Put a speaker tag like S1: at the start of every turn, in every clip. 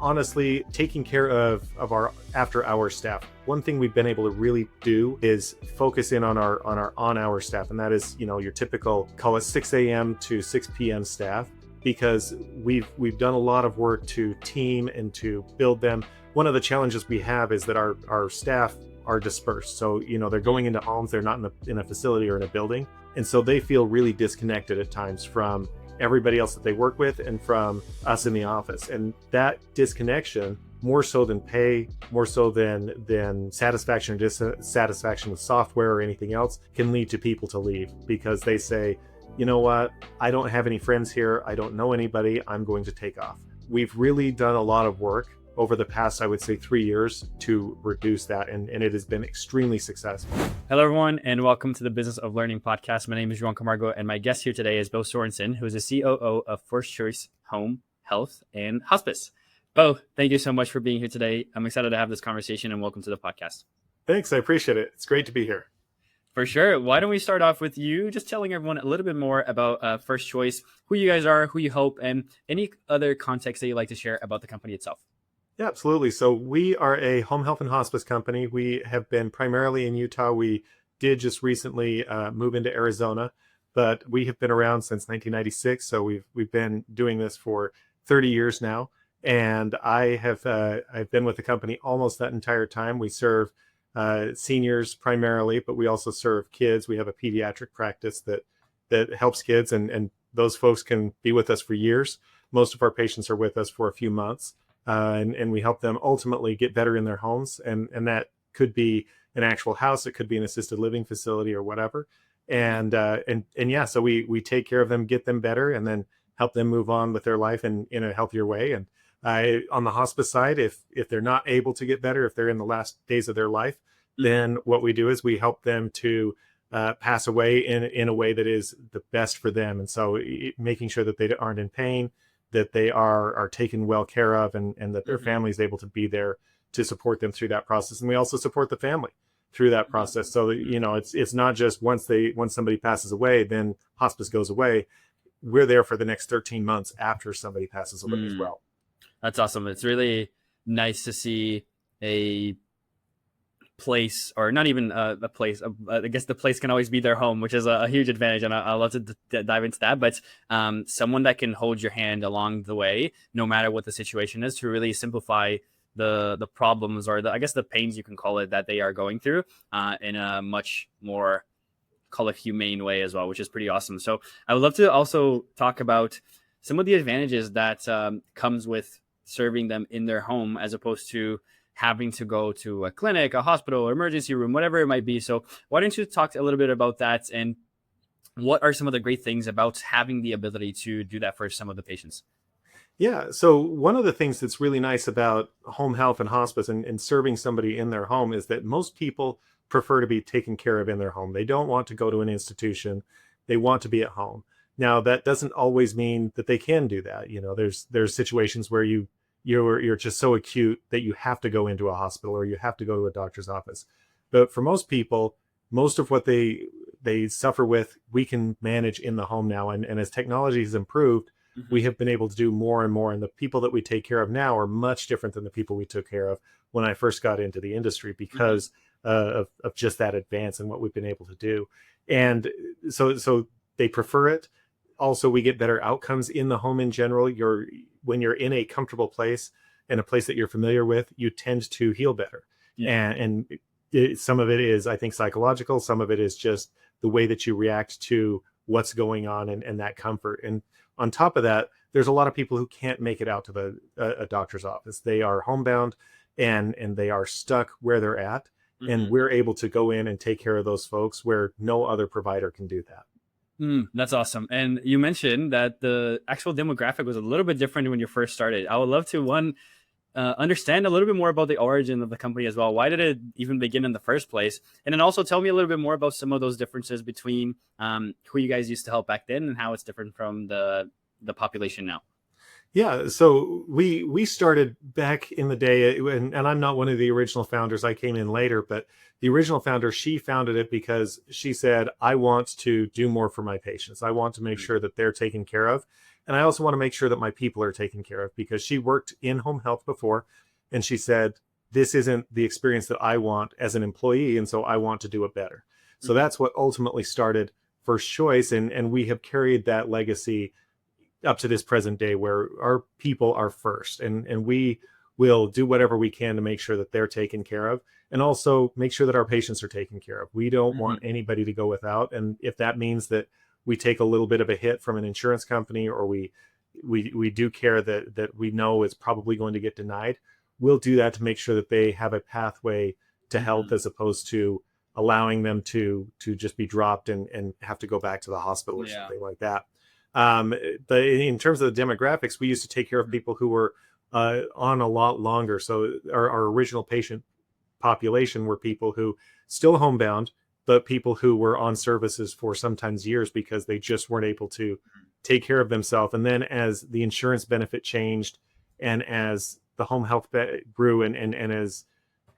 S1: Honestly, taking care of our after hour staff. One thing we've been able to really do is focus in on our on hour staff, and that is, your typical, call it 6 a.m. to 6 p.m. staff, because we've done a lot of work to team and to build them. One of the challenges we have is that our staff are dispersed. So, they're going into homes, they're not in a facility or in a building. And so they feel really disconnected at times from everybody else that they work with and from us in the office. And that disconnection, more so than pay, more so than satisfaction or dissatisfaction with software or anything else, can lead to people to leave because they say, you know what, I don't have any friends here, I don't know anybody, I'm going to take off. We've really done a lot of work over the past, I would say, 3 years to reduce that, and it has been extremely successful.
S2: Hello, everyone, and welcome to the Business of Learning podcast. My name is Joao Camargo, and my guest here today is Beau Sorensen, who is the COO of First Choice Home, Health, and Hospice. Beau, thank you so much for being here today. I'm excited to have this conversation, and welcome to the podcast.
S1: Thanks, I appreciate it. It's great to be here.
S2: For sure. Why don't we start off with you just telling everyone a little bit more about First Choice, who you guys are, who you help, and any other context that you'd like to share about the company itself.
S1: Yeah, absolutely. So we are a home health and hospice company. We have been primarily in Utah. We did just recently move into Arizona, but we have been around since 1996. So we've been doing this for 30 years now. And I've been with the company almost that entire time. We serve seniors primarily, but we also serve kids. We have a pediatric practice that helps kids, and those folks can be with us for years. Most of our patients are with us for a few months. And we help them ultimately get better in their homes. And that could be an actual house. It could be an assisted living facility or whatever. And yeah, so we take care of them, get them better, and then help them move on with their life in a healthier way. And on the hospice side, if they're not able to get better, if they're in the last days of their life, then what we do is we help them to pass away in a way that is the best for them. And so making sure that they aren't in pain, that they are taken well care of, and that their family is able to be there to support them through that process. And we also support the family through that process. So that, it's not just once somebody passes away, then hospice goes away. We're there for the next 13 months after somebody passes away as well.
S2: That's awesome. It's really nice to see a place, or not even a place. I guess the place can always be their home, which is a huge advantage, and I love to dive into that. But someone that can hold your hand along the way, no matter what the situation is, to really simplify the problems, or I guess the pains, you can call it, that they are going through in a much more, call it, humane way as well, which is pretty awesome. So I would love to also talk about some of the advantages that comes with serving them in their home, as opposed to having to go to a clinic, a hospital, emergency room, whatever it might be. So why don't you talk a little bit about that, and what are some of the great things about having the ability to do that for some of the patients?
S1: Yeah, so one of the things that's really nice about home health and hospice and serving somebody in their home is that most people prefer to be taken care of in their home. They don't want to go to an institution. They want to be at home. Now, that doesn't always mean that they can do that. There's situations where you're just so acute that you have to go into a hospital or you have to go to a doctor's office. But for most people, most of what they suffer with, we can manage in the home now. And as technology has improved, we have been able to do more and more. And the people that we take care of now are much different than the people we took care of when I first got into the industry, because of just that advance and what we've been able to do. And so they prefer it. Also, we get better outcomes in the home in general. When you're in a comfortable place and a place that you're familiar with, you tend to heal better. Yeah. And some of it is, I think, psychological. Some of it is just the way that you react to what's going on and that comfort. And on top of that, there's a lot of people who can't make it out to a doctor's office. They are homebound and they are stuck where they're at. And we're able to go in and take care of those folks where no other provider can do that.
S2: That's awesome. And you mentioned that the actual demographic was a little bit different when you first started. I would love to, understand a little bit more about the origin of the company as well. Why did it even begin in the first place? And then also tell me a little bit more about some of those differences between who you guys used to help back then and how it's different from the population now.
S1: Yeah, so we started back in the day, and I'm not one of the original founders. I came in later, but the original founder, she founded it because she said, "I want to do more for my patients. I want to make
S2: Mm.
S1: sure that they're taken care of, and I also want to make sure that my people are taken care of." Because she worked in home health before, and she said, "This isn't the experience that I want as an employee, and so I want to do it better." So
S2: Mhm.
S1: that's what ultimately started First Choice, and we have carried that legacy up to this present day where our people are first, and we will do whatever we can to make sure that they're taken care of, and also make sure that our patients are taken care of. We don't want
S2: Mhm.
S1: anybody to go without, and if that means that we take a little bit of a hit from an insurance company, or we do care that we know is probably going to get denied, we'll do that to make sure that they have a pathway to health,
S2: Mhm.
S1: as opposed to allowing them to just be dropped and have to go back to the hospital or
S2: Yeah.
S1: something like that. um, in terms of the demographics, we used to take care of
S2: Mhm.
S1: people who were on a lot longer. So our original patient population were people who still homebound, but people who were on services for sometimes years because they just weren't able to take care of themselves. And then as the insurance benefit changed, and as the home health grew, and as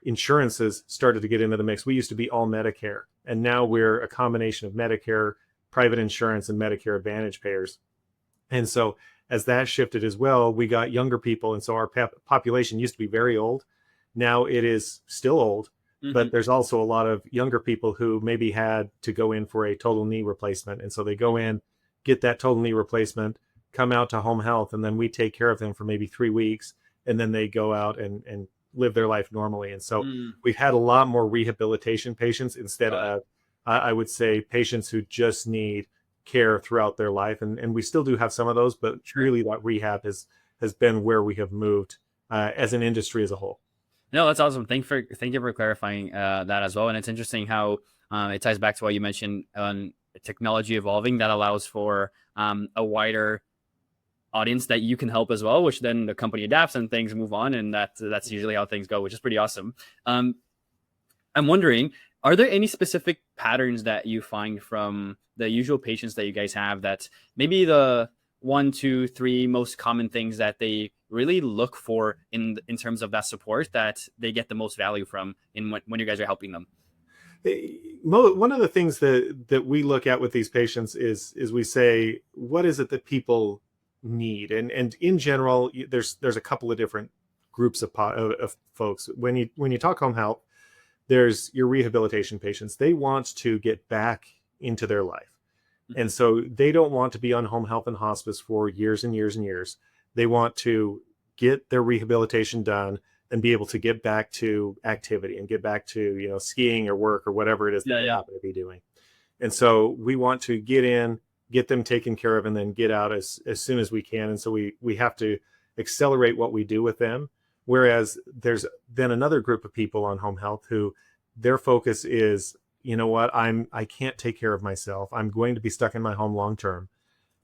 S1: insurances started to get into the mix. We used to be all Medicare, and now we're a combination of Medicare, private insurance, and Medicare Advantage payers. And so as that shifted as well, we got younger people, and so our population used to be very old. Now it is still old, but
S2: Mhm.
S1: there's also a lot of younger people who maybe had to go in for a total knee replacement, and so they go
S2: Mhm.
S1: in, get that total knee replacement, come out to home health, and then we take care of them for maybe 3 weeks, and then they go out and live their life normally. And so
S2: Mm.
S1: we've had a lot more rehabilitation patients instead
S2: Got it.
S1: of, I would say, patients who just need care throughout their life, and we still do have some of those, but
S2: Sure.
S1: really that rehab has been where we have moved as an industry as a whole.
S2: No, that's awesome. Thank you for clarifying that as well. And it's interesting how it ties back to what you mentioned on technology evolving that allows for a wider audience that you can help as well, which then the company adapts and things move on, and that's usually how things go, which is pretty awesome. Um, I'm wondering, are there any specific patterns that you find from the usual patients that you guys have that maybe the one, two, three most common things that they really look for in terms of that support that they get the most value from in when you guys are helping them?
S1: One of the things that we look at with these patients is we say, what is it that people need? And in general, there's a couple of different groups of folks. When you talk home health, there's your rehabilitation patients. They want to get back into their life. And
S2: Hmm.
S1: so they don't want to be on home health and hospice for years and years and years. They want to get their rehabilitation done and be able to get back to activity and get back to, skiing or work or whatever it is that
S2: Yeah,
S1: they
S2: yeah,
S1: happen to be doing. And so we want to get in, get them taken care of, and then get out as soon as we can. And so we have to accelerate what we do with them. Whereas there's then another group of people on home health who their focus is, you know what, I can't take care of myself. I'm going to be stuck in my home long term.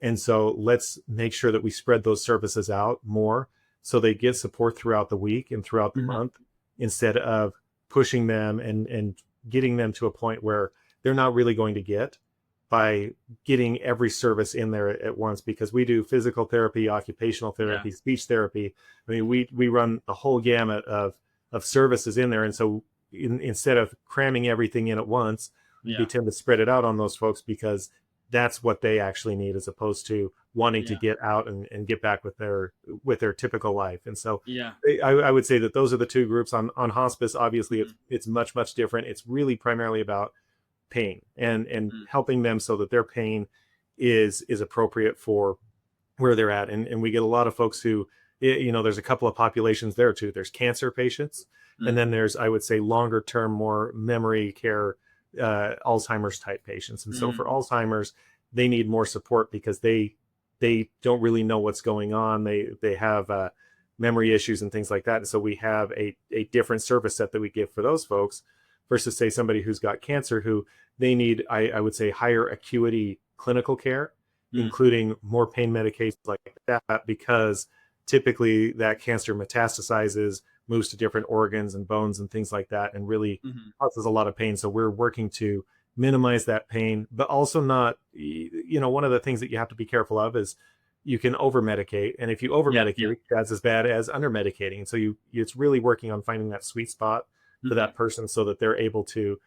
S1: And so let's make sure that we spread those services out more so they get support throughout the week and throughout the
S2: hmm,
S1: month, instead of pushing them and getting them to a point where they're not really going to get by getting every service in there at once, because we do physical therapy, occupational
S2: yeah,
S1: therapy, speech therapy. I mean,
S2: hmm,
S1: we run the whole gamut of services in there. And so instead of cramming everything in at once, we
S2: yeah,
S1: tend to spread it out on those folks, because that's what they actually need, as opposed to wanting to
S2: yeah,
S1: get out and get back with their typical life. And so
S2: yeah,
S1: I would say that those are the two groups. On hospice, obviously
S2: hmm,
S1: it's much different. It's really primarily about pain and
S2: hmm,
S1: helping them so that their pain is appropriate for where they're at. And we get a lot of folks who, there's a couple of populations there too. There's cancer patients, and
S2: hmm,
S1: then there's, I would say, longer term, more memory care, Alzheimer's type patients. And so for
S2: hmm,
S1: Alzheimer's, they need more support because they don't really know what's going on. They have memory issues and things like that. And so we have a different service set that we give for those folks versus, say, somebody who's got cancer, who they need, I would say, higher acuity clinical care,
S2: hmm,
S1: including more pain medications like that, because typically that cancer metastasizes, moves to different organs and bones and things like that, and really
S2: hmm,
S1: causes a lot of pain. So we're working to minimize that pain, but also not, one of the things that you have to be careful of is you can over medicate, and if you over
S2: Yeah, yeah.
S1: medicate, that's as bad as under medicating. And so it's really working on finding that sweet spot for
S2: Mhm.
S1: that person so that they're able to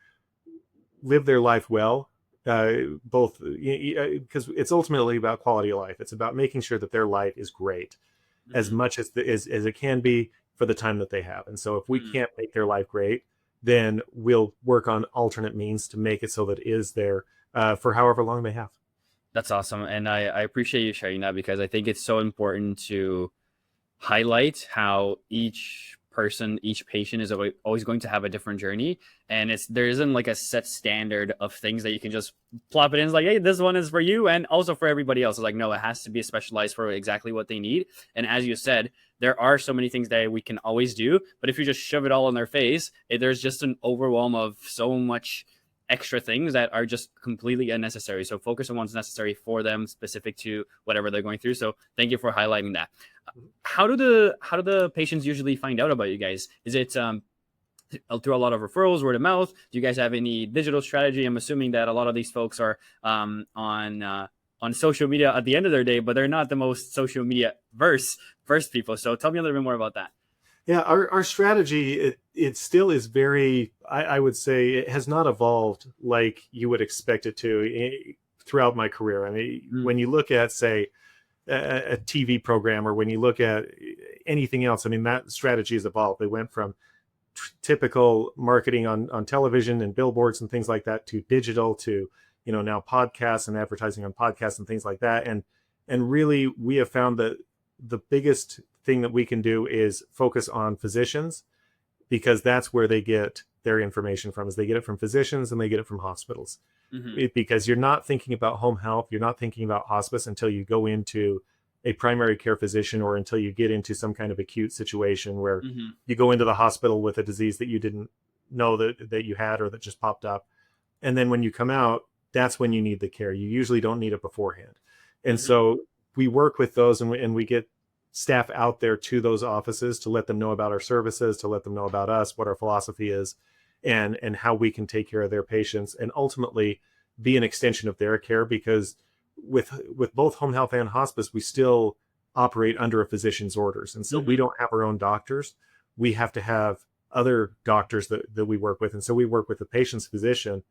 S1: live their life well, both because it's ultimately about quality of life. It's about making sure that their life is great as
S2: Mhm.
S1: much as it can be for the time that they have. And so if we
S2: Mhm.
S1: can't make their life great, then we'll work on alternate means to make it so that it is there for however long they have.
S2: That's awesome. And I appreciate you sharing that because I think it's so important to highlight how each person, each patient is always going to have a different journey. And there isn't like a set standard of things that you can just plop it in. It's like, hey, this one is for you and also for everybody else. It's like, no, it has to be specialized for exactly what they need. And as you said, there are so many things that we can always do. But if you just shove it all in their face, there's just an overwhelm of so much extra things that are just completely unnecessary. So focus on what's necessary for them, specific to whatever they're going through. So thank you for highlighting that. How do the patients usually find out about you guys? Is it through a lot of referrals, word of mouth? Do you guys have any digital strategy? I'm assuming that a lot of these folks are on social media at the end of their day, but they're not the most social media verse people. So tell me a little bit more about that.
S1: Yeah, our strategy it still is very. I would say it has not evolved like you would expect it to throughout my career. I mean,
S2: Mm.
S1: when you look at say a TV program or when you look at anything else, I mean that strategy has evolved. They went from typical marketing on television and billboards and things like that to digital to now podcasts and advertising on podcasts and things like that. And really we have found that the biggest thing that we can do is focus on physicians because that's where they get their information from. Is they get it from physicians and they get it from hospitals.
S2: Mm-hmm.
S1: Because you're not thinking about home health, you're not thinking about hospice until you go into a primary care physician or until you get into some kind of acute situation where
S2: Mm-hmm.
S1: you go into the hospital with a disease that you didn't know that you had or that just popped up. And then when you come out, that's when you need the care. You usually don't need it beforehand. And
S2: Mm-hmm.
S1: so we work with those and we get staff out there to those offices to let them know about our services, to let them know about us, what our philosophy is, and how we can take care of their patients and ultimately be an extension of their care because with both home health and hospice, we still operate under a physician's orders. And so we
S2: Mm-hmm.
S1: don't have our own doctors. We have to have other doctors that we work with. And so we work with the patient's physician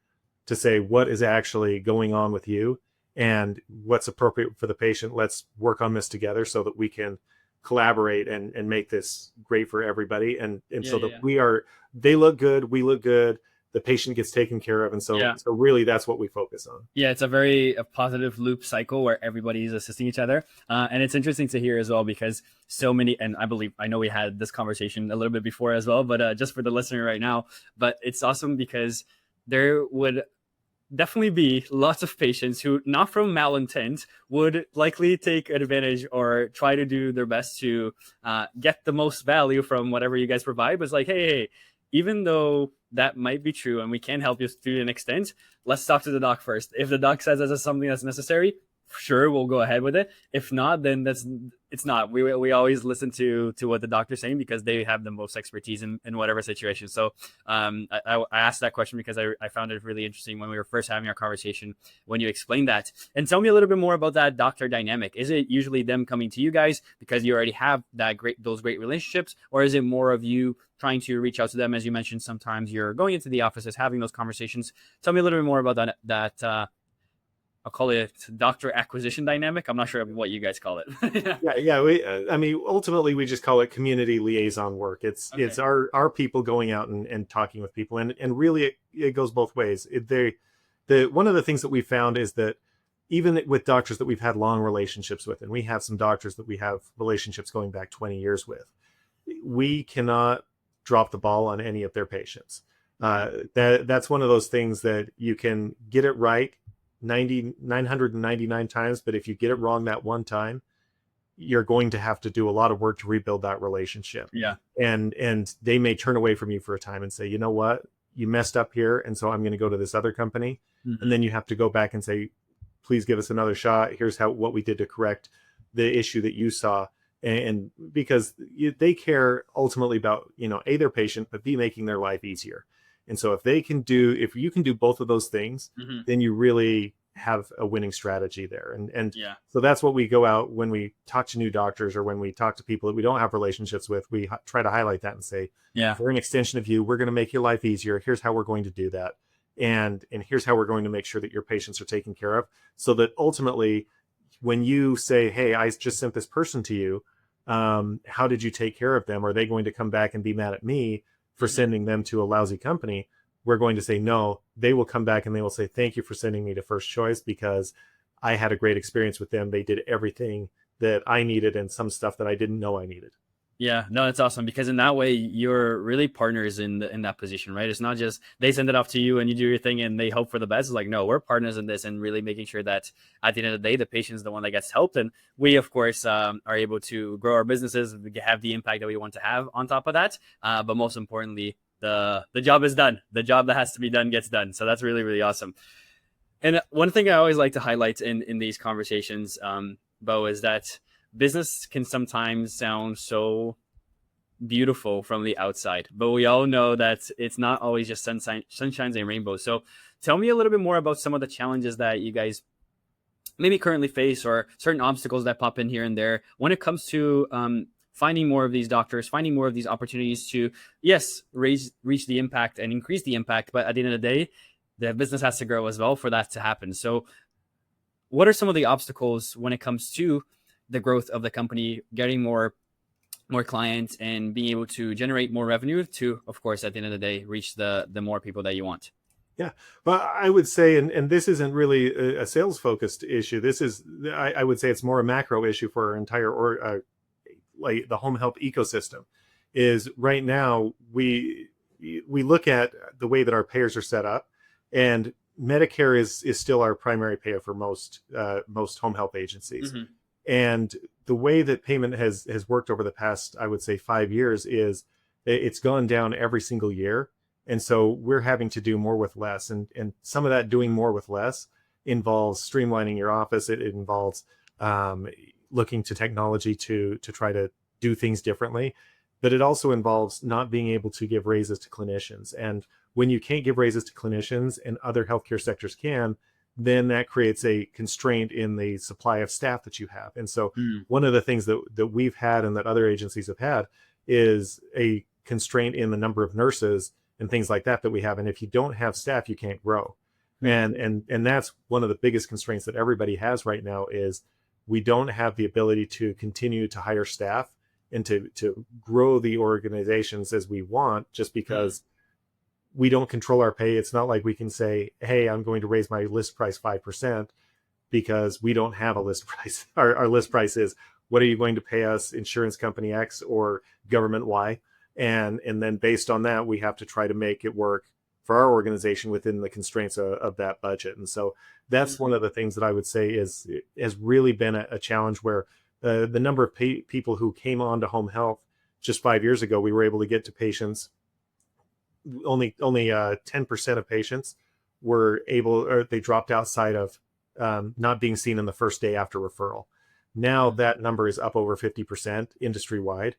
S1: to say what is actually going on with you and what's appropriate for the patient. Let's work on this together so that we can collaborate and make this great for everybody. And
S2: Yeah,
S1: so
S2: yeah,
S1: that
S2: yeah.
S1: they look good, we look good, the patient gets taken care of. And so
S2: Yeah.
S1: so really that's what we focus on.
S2: Yeah, it's a positive loop cycle where everybody's assisting each other, and it's interesting to hear as well because so many, and I know we had this conversation a little bit before as well, but just for the listener right now, but it's awesome because there would definitely be lots of patients who, not from malintent, would likely take advantage or try to do their best to get the most value from whatever you guys provide. But it's like, hey, even though that might be true and we can help you to an extent, let's talk to the doc first. If the doc says this is something that's necessary, sure, we'll go ahead with it. If not, then it's not. We always listen to what the doctor's saying because they have the most expertise in whatever situation. So I asked that question because I found it really interesting when we were first having our conversation when you explained that. And tell me a little bit more about that doctor dynamic. Is it usually them coming to you guys because you already have those great relationships, or is it more of you trying to reach out to them? As you mentioned, sometimes you're going into the offices, having those conversations. Tell me a little bit more about that. I'll call it doctor acquisition dynamic. I'm not sure what you guys call it.
S1: Yeah. I mean, ultimately, we just call it community liaison work. It's
S2: Okay.
S1: our people going out and talking with people, and really, it goes both ways. The one of the things that we found is that even with doctors that we've had long relationships with, and we have some doctors that we have relationships going back 20 years with, we cannot drop the ball on any of their patients. That's one of those things that you can get it right 999 times, but if you get it wrong that one time, you're going to have to do a lot of work to rebuild that relationship.
S2: Yeah.
S1: And they may turn away from you for a time and say, you know what, you messed up here, and so I'm going to go to this other company. And
S2: Mm-hmm.
S1: then you have to go back and say, please give us another shot. Here's what we did to correct the issue that you saw. And because they care ultimately about A, their patient, but B, making their life easier. And so if you can do both of those things,
S2: Mm-hmm.
S1: then you really have a winning strategy there. And
S2: Yeah.
S1: so that's what we go out when we talk to new doctors or when we talk to people that we don't have relationships with. We try to highlight that and say,
S2: Yeah.
S1: we're an extension of you. We're going to make your life easier. Here's how we're going to do that. And here's how we're going to make sure that your patients are taken care of, so that ultimately when you say, hey, I just sent this person to you, how did you take care of them? Are they going to come back and be mad at me for sending them to a lousy company? We're going to say, no, they will come back and they will say, thank you for sending me to First Choice, because I had a great experience with them. They did everything that I needed and some stuff that I didn't know I needed.
S2: Yeah, no, it's awesome, because in that way you're really partners in that position, right? It's not just they send it off to you and you do your thing and they hope for the best. It's like, no, we're partners in this, and really making sure that at the end of the day, the patient's the one that gets helped, and we, of course, are able to grow our businesses, have the impact that we want to have on top of that. But most importantly, the job is done. The job that has to be done gets done. So that's really, really awesome. And one thing I always like to highlight in these conversations, Beau, is that business can sometimes sound so beautiful from the outside, but we all know that it's not always just sunshines and rainbows. So tell me a little bit more about some of the challenges that you guys maybe currently face, or certain obstacles that pop in here and there when it comes to finding more of these doctors, finding more of these opportunities to, yes, reach the impact and increase the impact. But at the end of the day, the business has to grow as well for that to happen. So what are some of the obstacles when it comes to the growth of the company, getting more clients and being able to generate more revenue to, of course, at the end of the day, reach the more people that you want?
S1: Yeah, but I would say, and this isn't really a sales focused issue. This is, I would say it's more a macro issue for our entire, like the home health ecosystem. Is right now we look at the way that our payers are set up, and Medicare is still our primary payer for most home health agencies.
S2: Mm-hmm.
S1: And the way that payment has worked over the past, I would say, 5 years is it's gone down every single year. And so we're having to do more with less. And some of that doing more with less involves streamlining your office. It involves looking to technology to try to do things differently. But it also involves not being able to give raises to clinicians. And when you can't give raises to clinicians and other healthcare sectors can, then that creates a constraint in the supply of staff that you have. And so one of the things that we've had and that other agencies have had is a constraint in the number of nurses and things like that we have. And if you don't have staff, you can't grow. And that's one of the biggest constraints that everybody has right now, is we don't have the ability to continue to hire staff and to grow the organizations as we want, just because we don't control our pay. It's not like we can say, hey, I'm going to raise my list price 5%, because we don't have a list price. Our list price is, what are you going to pay us, insurance company X or government Y? And then based on that, we have to try to make it work for our organization within the constraints of that budget. And so that's one of the things that I would say has really been a challenge, where the number of people who came on to home health just 5 years ago, we were able to get to patients. Only 10% of patients were able, or they dropped outside of not being seen in the first day after referral. Now that number is up over 50% industry wide,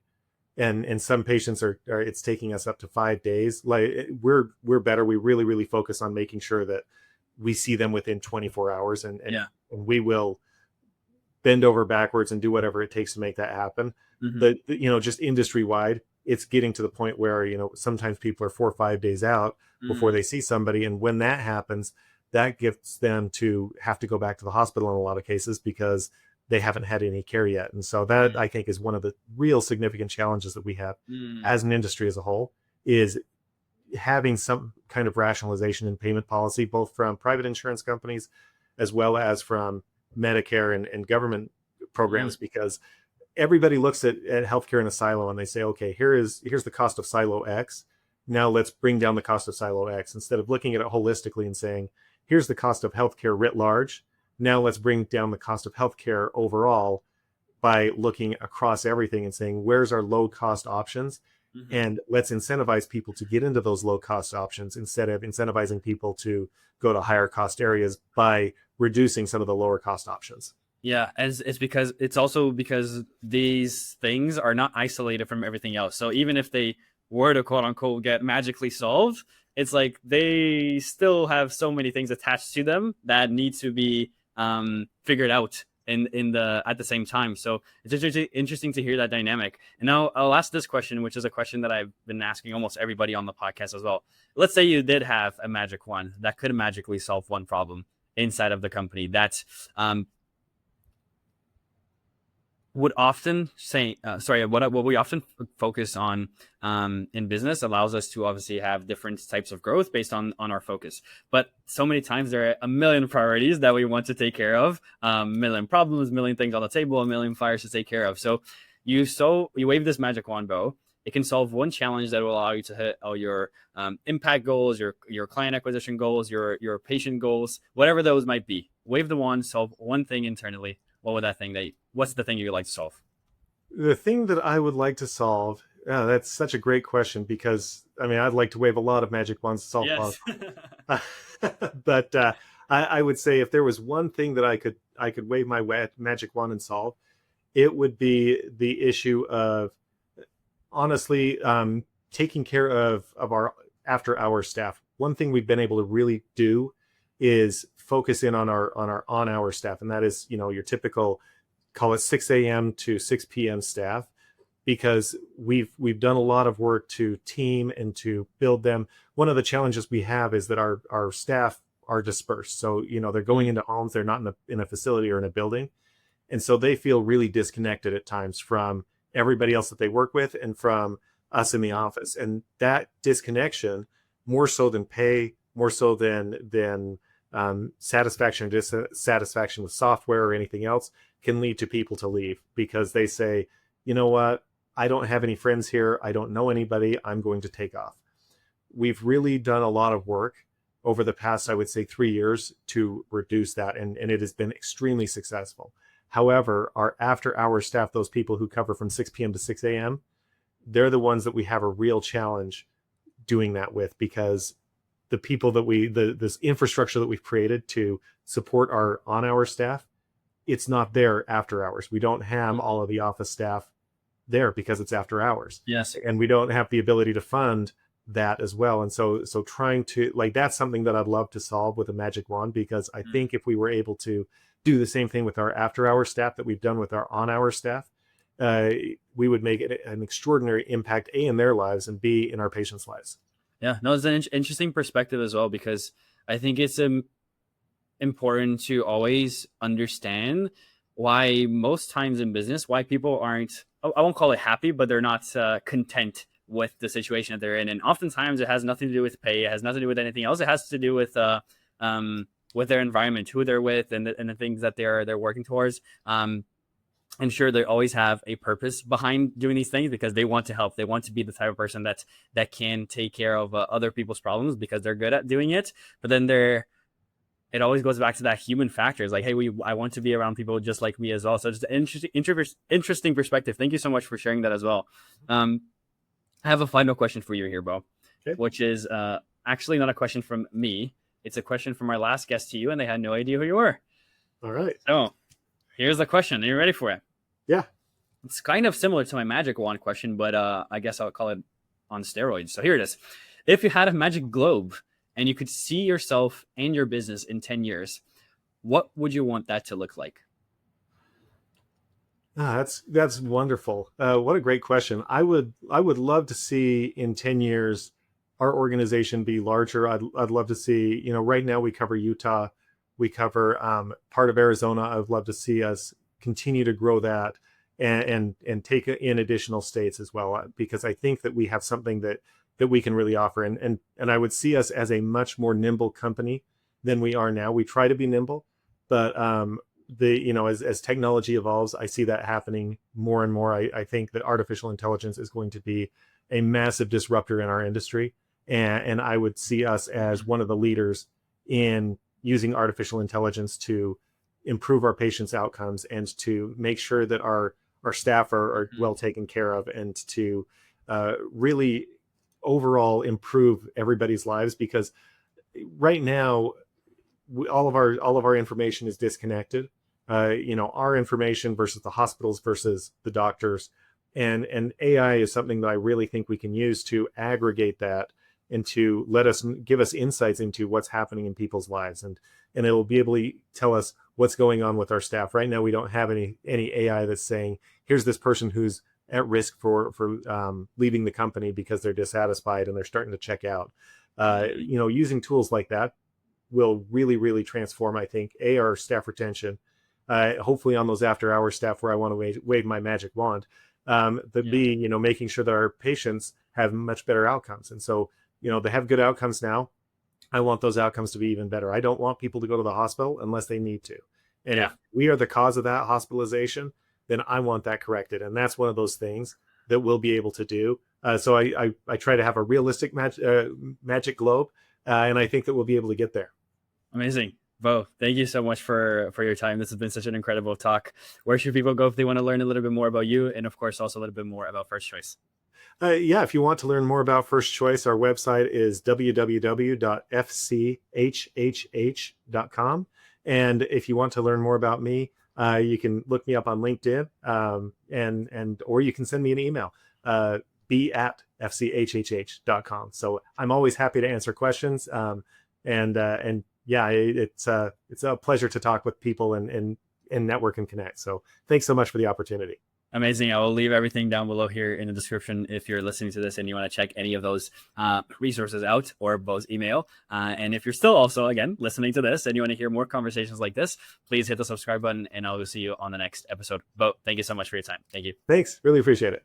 S1: and some patients are it's taking us up to 5 days. Like we're better. We really focus on making sure that we see them within 24 hours, and we will bend over backwards and do whatever it takes to make that happen. But just industry wide, it's getting to the point where, sometimes people are 4 or 5 days out before they see somebody. And when that happens, that gets them to have to go back to the hospital in a lot of cases, because they haven't had any care yet. And so that, I think, is one of the real significant challenges that we have as an industry as a whole, is having some kind of rationalization in payment policy, both from private insurance companies as well as from Medicare and government programs, because everybody looks at healthcare in a silo and they say, okay, here's the cost of silo X. Now let's bring down the cost of silo X, instead of looking at it holistically and saying, here's the cost of healthcare writ large. Now let's bring down the cost of healthcare overall by looking across everything and saying, where's our low cost options? And let's incentivize people to get into those low cost options, instead of incentivizing people to go to higher cost areas by reducing some of the lower cost options.
S2: Yeah, it's also because these things are not isolated from everything else. So even if they were to quote unquote get magically solved, it's like they still have so many things attached to them that need to be figured out in the at the same time. So it's interesting to hear that dynamic. And now I'll ask this question, which is a question that I've been asking almost everybody on the podcast as well. Let's say you did have a magic wand that could magically solve one problem inside of the company that would often say what we often focus on in business allows us to obviously have different types of growth based on our focus, but so many times there are a million priorities that we want to take care of, a million problems, a million things on the table, a million fires to take care of. So you wave this magic wand, Beau. It can solve one challenge that will allow you to hit all your impact goals, your client acquisition goals, your patient goals, whatever those might be. Wave the wand, solve one thing internally. What would that thing what's the thing you'd like to solve?
S1: The thing that I would like to solve, that's such a great question, because I mean, I'd like to wave a lot of magic wands to solve
S2: Yes.
S1: but I would say if there was one thing that I could wave my magic wand and solve, it would be the issue of honestly taking care of our after hour staff. One thing we've been able to really do is focus in on our on hour staff, and that is, you know, your typical, call it 6 a.m. to 6 p.m. staff, because we've done a lot of work to team and to build them. One of the challenges we have is that our staff are dispersed, so you know, they're going into homes, they're not in a facility or in a building, and so they feel really disconnected at times from everybody else that they work with and from us in the office. And that disconnection, more so than pay, more so than satisfaction or dissatisfaction with software or anything else, can lead to people to leave, because they say, you know what, I don't have any friends here, I don't know anybody, I'm going to take off. We've really done a lot of work over the past, I would say, 3 years to reduce that, and it has been extremely successful. However, our after hour staff, those people who cover from 6 p.m. to 6 a.m., they're the ones that we have a real challenge doing that with, because the people that this infrastructure that we've created to support our on hour staff, it's not there after hours. We don't have all of the office staff there because it's after hours.
S2: Yes.
S1: And we don't have the ability to fund that as well. And so trying to, like, that's something that I'd love to solve with a magic wand, because I think if we were able to do the same thing with our after hour staff that we've done with our on hour staff, we would make it an extraordinary impact, A, in their lives, and B, in our patients' lives.
S2: Yeah, no, it's an interesting perspective as well, because I think it's important to always understand why most times in business, why people aren't, I won't call it happy, but they're not content with the situation that they're in. And oftentimes it has nothing to do with pay. It has nothing to do with anything else. It has to do with their environment, who they're with, and the things that they're working towards. And sure, they always have a purpose behind doing these things, because they want to help. They want to be the type of person that can take care of other people's problems because they're good at doing it. But then it always goes back to that human factor. It's like, hey, I want to be around people just like me as well. So just an interesting perspective. Thank you so much for sharing that as well. I have a final question for you here, Beau,
S1: Okay.
S2: which is actually not a question from me. It's a question from our last guest to you, and they had no idea who you were.
S1: All right.
S2: So here's the question. Are you ready for it?
S1: Yeah.
S2: It's kind of similar to my magic wand question, but I guess I'll call it on steroids. So here it is. If you had a magic globe and you could see yourself and your business in 10 years, what would you want that to look like?
S1: That's wonderful. What a great question. I would love to see in 10 years our organization be larger. I'd love to see, you know, right now we cover Utah, we cover part of Arizona. I'd love to see us continue to grow that and take in additional states as well, because I think that we have something that we can really offer. And I would see us as a much more nimble company than we are now. We try to be nimble, but as technology evolves, I see that happening more and more. I think that artificial intelligence is going to be a massive disruptor in our industry. And I would see us as one of the leaders in using artificial intelligence to improve our patients' outcomes and to make sure that our staff are well taken care of, and to really overall improve everybody's lives. Because right now, all of our information is disconnected. Our information versus the hospitals versus the doctors, and AI is something that I really think we can use to aggregate that and to give us insights into what's happening in people's lives, and it'll be able to tell us what's going on with our staff. Right now, we don't have any AI that's saying, here's this person who's at risk for leaving the company because they're dissatisfied and they're starting to check out. Using tools like that will really, really transform, I think, our staff retention, hopefully on those after hours staff where I want to wave my magic wand, but B, making sure that our patients have much better outcomes. And so, they have good outcomes now. I want those outcomes to be even better. I don't want people to go to the hospital unless they need to. And if we are the cause of that hospitalization, then I want that corrected. And that's one of those things that we'll be able to do. So I try to have a realistic magic globe, and I think that we'll be able to get there.
S2: Amazing. Beau, thank you so much for your time. This has been such an incredible talk. Where should people go if they want to learn a little bit more about you, and of course also a little bit more about First Choice?
S1: If you want to learn more about First Choice, our website is www.fchhh.com. And if you want to learn more about me, you can look me up on LinkedIn, or you can send me an email, b@fchhh.com. So I'm always happy to answer questions. It's a pleasure to talk with people and network and connect. So thanks so much for the opportunity.
S2: Amazing. I will leave everything down below here in the description if you're listening to this and you want to check any of those resources out, or Beau's email. And if you're still also, again, listening to this and you want to hear more conversations like this, please hit the subscribe button, and I will see you on the next episode. Beau, thank you so much for your time. Thank you.
S1: Thanks. Really appreciate it.